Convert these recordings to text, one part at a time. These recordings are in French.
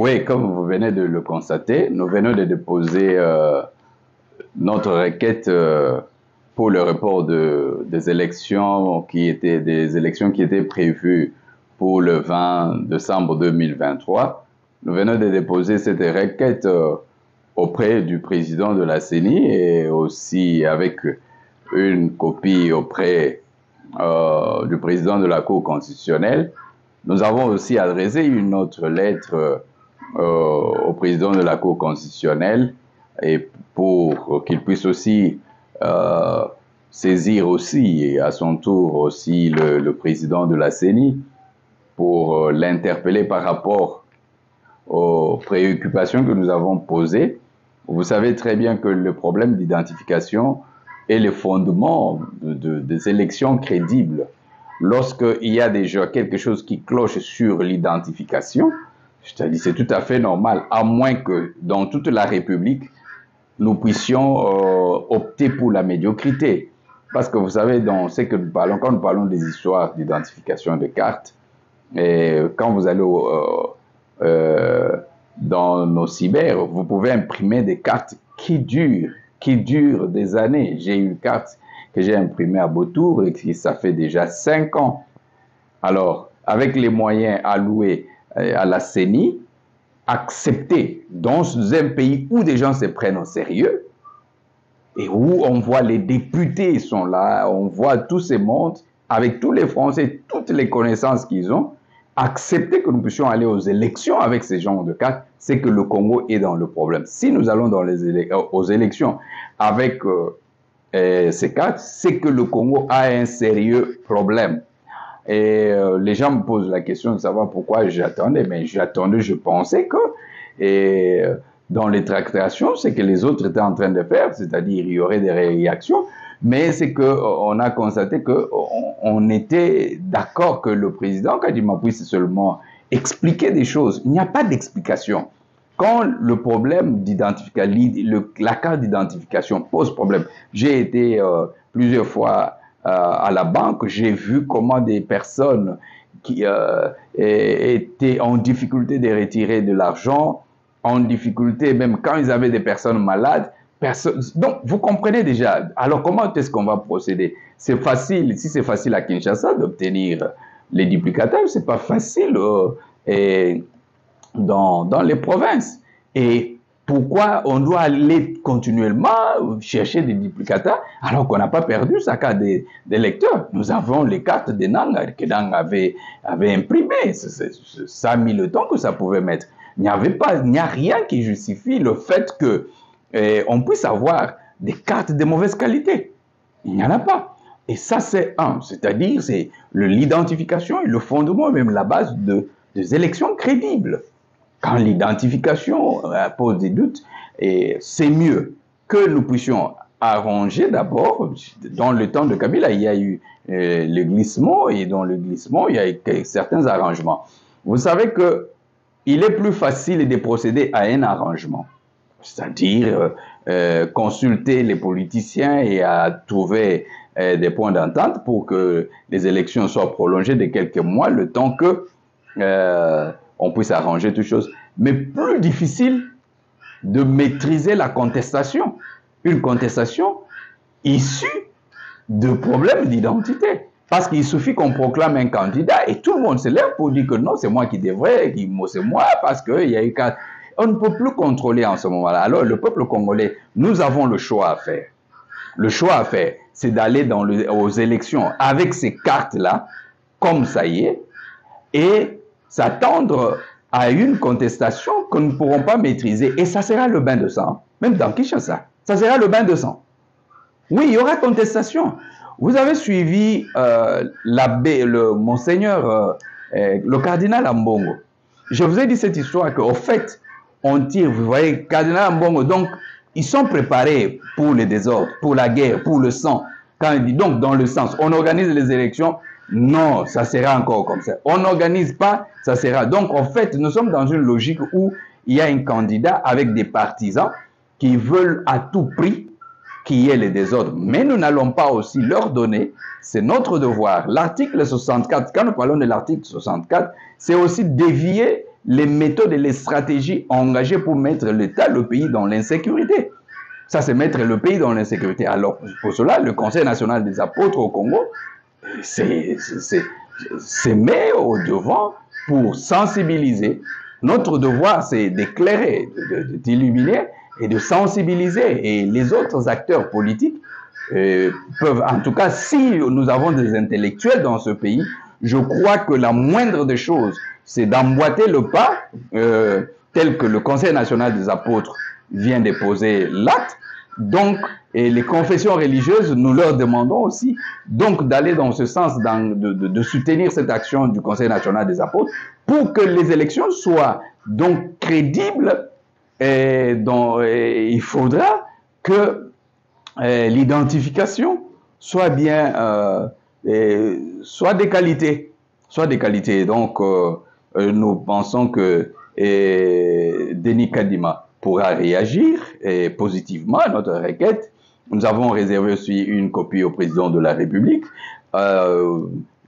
Oui, comme vous venez de le constater, nous venons de déposer notre requête pour le report des élections qui étaient prévues pour le 20 décembre 2023. Nous venons de déposer cette requête auprès du président de la CENI et aussi avec une copie auprès du président de la Cour constitutionnelle. Nous avons aussi adressé une autre lettre au président de la Cour constitutionnelle et pour qu'il puisse aussi saisir aussi à son tour aussi le président de la CENI pour l'interpeller par rapport aux préoccupations que nous avons posées. Vous savez très bien que le problème d'identification est le fondement des élections crédibles. Lorsqu'il y a déjà quelque chose qui cloche sur l'identification, je te dis, c'est tout à fait normal, à moins que dans toute la République, nous puissions opter pour la médiocrité. Parce que vous savez, dans ce que nous parlons, quand nous parlons des histoires d'identification de cartes, et quand vous allez dans nos cyber, vous pouvez imprimer des cartes qui durent des années. J'ai une carte que j'ai imprimée à Beautour et qui ça fait déjà 5 ans. Alors, avec les moyens alloués à la CENI, accepter dans un pays où des gens se prennent au sérieux et où on voit les députés sont là, on voit tous ces mondes avec tous les Français, toutes les connaissances qu'ils ont, accepter que nous puissions aller aux élections avec ces genres de cartes, c'est que le Congo est dans le problème. Si nous allons aux élections avec ces cartes, c'est que le Congo a un sérieux problème. Et les gens me posent la question de savoir pourquoi j'attendais, mais j'attendais, je pensais que dans les tractations, c'est que les autres étaient en train de faire, c'est-à-dire il y aurait des réactions, mais c'est qu'on a constaté qu'on était d'accord que le président Kadima puisse seulement expliquer des choses. Il n'y a pas d'explication. Quand le problème d'identification, la carte d'identification pose problème, j'ai été plusieurs fois à la banque, j'ai vu comment des personnes qui étaient en difficulté de retirer de l'argent, en difficulté même quand ils avaient des personnes malades. Donc, vous comprenez déjà. Alors, comment est-ce qu'on va procéder? C'est facile, si c'est facile à Kinshasa d'obtenir les duplicataires, c'est pas facile dans les provinces. Et pourquoi on doit aller continuellement chercher des duplicateurs alors qu'on n'a pas perdu sa carte d'électeur? Nous avons les cartes de Nanga que Nanga avait imprimées. Ça a mis le temps que ça pouvait mettre. Il n'y a rien qui justifie le fait que on puisse avoir des cartes de mauvaise qualité. Il n'y en a pas. Et ça, c'est c'est-à-dire c'est l'identification et le fondement, même la base des élections crédibles. Quand l'identification pose des doutes, c'est mieux que nous puissions arranger d'abord, dans le temps de Kabila, il y a eu le glissement, et dans le glissement, il y a eu certains arrangements. Vous savez qu'il est plus facile de procéder à un arrangement, c'est-à-dire consulter les politiciens et à trouver des points d'entente pour que les élections soient prolongées de quelques mois, le temps que on puisse arranger toutes choses. Mais plus difficile de maîtriser la contestation. Une contestation issue de problèmes d'identité. Parce qu'il suffit qu'on proclame un candidat et tout le monde se lève pour dire que non, c'est moi qui devrais, c'est moi, parce qu'il y a eu... On ne peut plus contrôler en ce moment-là. Alors, le peuple congolais, nous avons le choix à faire. Le choix à faire, c'est d'aller aux élections avec ces cartes-là, comme ça y est, et s'attendre à une contestation que nous ne pourrons pas maîtriser. Et ça sera le bain de sang. Même dans Kinshasa, ça sera le bain de sang. Oui, il y aura contestation. Vous avez suivi le monseigneur, le cardinal Ambongo. Je vous ai dit cette histoire qu'au fait, on tire, vous voyez, cardinal Ambongo, donc, ils sont préparés pour les désordres, pour la guerre, pour le sang. Quand il dit, donc, dans le sens, on organise les élections, non, ça sera encore comme ça. On n'organise pas, ça sera. Donc, en fait, nous sommes dans une logique où il y a un candidat avec des partisans qui veulent à tout prix qu'il y ait les désordres. Mais nous n'allons pas aussi leur donner, c'est notre devoir. L'article 64, quand nous parlons de l'article 64, c'est aussi dévier les méthodes et les stratégies engagées pour mettre l'État, le pays dans l'insécurité. Ça, c'est mettre le pays dans l'insécurité. Alors, pour cela, le Conseil national des apôtres au Congo se met au devant pour sensibiliser. Notre devoir, c'est d'éclairer, d'illuminer et de sensibiliser. Et les autres acteurs politiques peuvent, en tout cas, si nous avons des intellectuels dans ce pays, je crois que la moindre des choses, c'est d'emboîter le pas, tel que le Conseil national des apôtres vient déposer l'acte. Donc, et les confessions religieuses, nous leur demandons aussi donc d'aller dans ce sens, de soutenir cette action du Conseil national des apôtres pour que les élections soient donc crédibles. Et il faudra que l'identification soit bien, soit des qualités, Donc, nous pensons que Denis Kadima pourra réagir positivement à notre requête. Nous avons réservé aussi une copie au président de la République.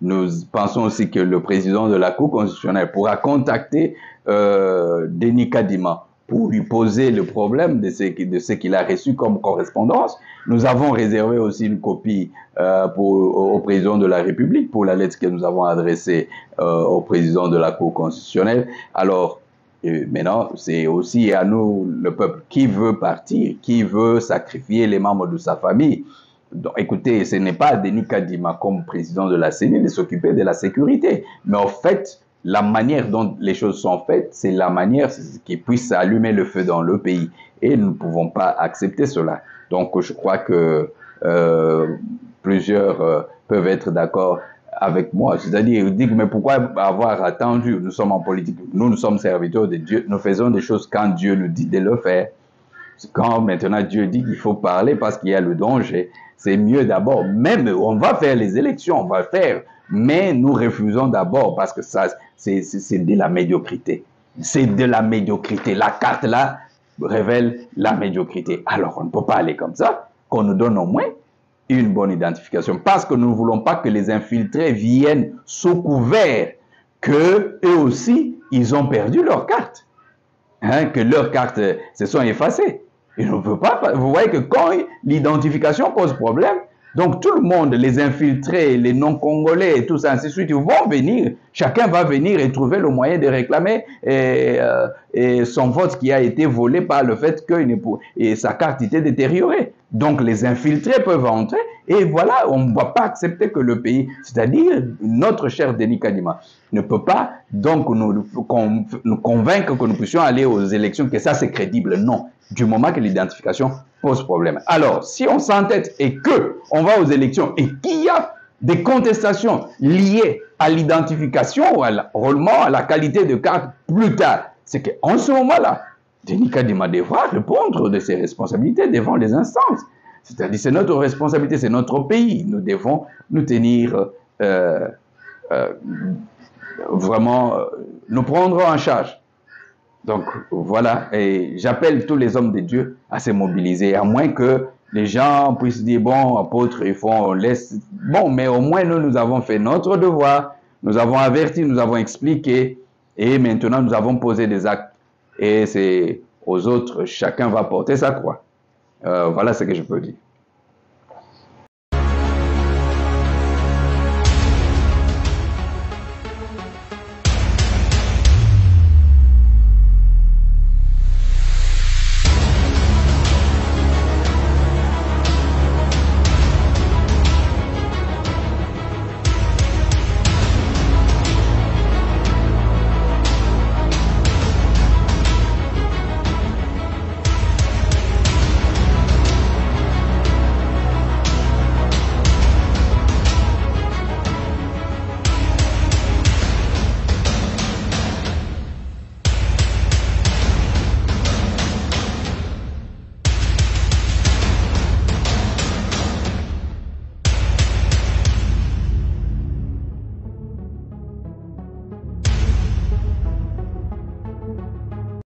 Nous pensons aussi que le président de la Cour constitutionnelle pourra contacter Denis Kadima pour lui poser le problème de ce qu'il a reçu comme correspondance. Nous avons réservé aussi une copie au président de la République pour la lettre que nous avons adressée au président de la Cour constitutionnelle. Alors, maintenant, c'est aussi à nous, le peuple, qui veut partir, qui veut sacrifier les membres de sa famille. Donc, écoutez, ce n'est pas à Denis Kadima, comme président de la CENI, de s'occuper de la sécurité. Mais en fait, la manière dont les choses sont faites, c'est la manière qui puisse allumer le feu dans le pays. Et nous ne pouvons pas accepter cela. Donc, je crois que plusieurs peuvent être d'accord avec moi. C'est-à-dire, ils disent, mais pourquoi avoir attendu? Nous sommes en politique, nous sommes serviteurs de Dieu, nous faisons des choses quand Dieu nous dit de le faire. Quand maintenant Dieu dit qu'il faut parler parce qu'il y a le danger, c'est mieux d'abord. Même, on va faire les élections, on va faire, mais nous refusons d'abord parce que ça, c'est de la médiocrité. C'est de la médiocrité. La carte là révèle la médiocrité. Alors, on ne peut pas aller comme ça, qu'on nous donne au moins une bonne identification, parce que nous ne voulons pas que les infiltrés viennent sous couvert que eux aussi, ils ont perdu leur carte, que leurs cartes se sont effacées. Et on ne peut pas. Vous voyez que quand l'identification pose problème, donc tout le monde, les infiltrés, les non-congolais et tout ça, ainsi de suite, ils vont venir, chacun va venir et trouver le moyen de réclamer son vote qui a été volé par le fait que sa carte était détériorée. Donc les infiltrés peuvent entrer et voilà, on ne va pas accepter que le pays, c'est-à-dire notre cher Denis Kadima, ne peut pas donc nous convaincre que nous puissions aller aux élections, que ça c'est crédible. Non, du moment que l'identification pose problème. Alors, si on s'entête et que on va aux élections et qu'il y a des contestations liées à l'identification ou à l'enrôlement, à la qualité de carte plus tard, c'est qu'en ce moment-là, Denis Kadima devra répondre de ses responsabilités devant les instances. C'est-à-dire, c'est notre responsabilité, c'est notre pays. Nous devons nous tenir vraiment, nous prendre en charge. Donc, voilà, et j'appelle tous les hommes de Dieu à se mobiliser, à moins que les gens puissent dire, bon, apôtres, on laisse... Bon, mais au moins, nous avons fait notre devoir, nous avons averti, nous avons expliqué, et maintenant, nous avons posé des actes. Et c'est aux autres, chacun va porter sa croix. Voilà ce que je peux dire.